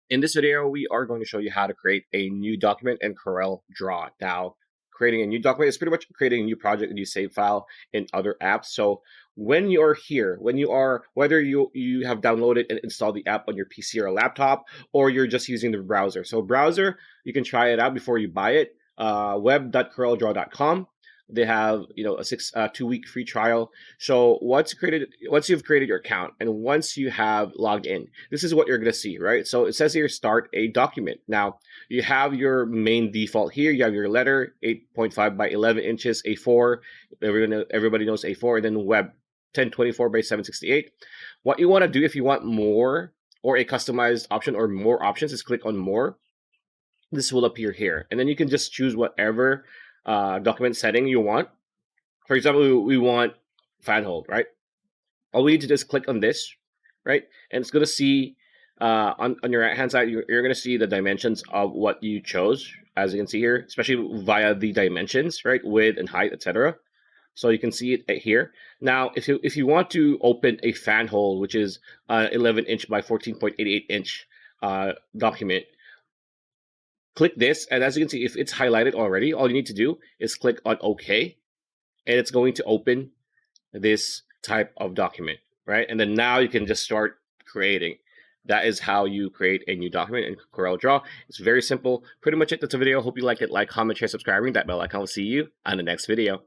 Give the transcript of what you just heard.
In this video, we are going to show you how to create a new document in CorelDRAW. Now, creating a new document is pretty much creating a new project, a new save file in other apps. So when you're here, whether you have downloaded and installed the app on your PC or laptop, or you're just using the browser. So browser, you can try it out before you buy it. Web.coreldraw.com. They have a 2-week free trial. So once you've created your account and once you have logged in, this is what you're going to see, right? So it says here start a document. Now you have your main default here. You have your letter 8.5 by 11 inches A4. Everybody knows A4, and then web 1024 by 768. What you want to do if you want more or a customized option or more options is click on more. This will appear here, and then you can just choose whatever document setting you want. For example, we want fan hold, right? All we need to do is click on this, right? And it's going to see on your right hand side, you're going to see the dimensions of what you chose, as you can see here, especially via the dimensions, right? Width and height, etc. So you can see it here. Now, if you want to open a fan hole, which is 11 inch by 14.88 inch document, click this, and as you can see, if it's highlighted already, all you need to do is click on OK, and it's going to open this type of document, right? And then now you can just start creating. That is how you create a new document in CorelDRAW. It's very simple. Pretty much it. That's a video. Hope you like it. Like, comment, share, subscribing. That bell icon will see you on the next video.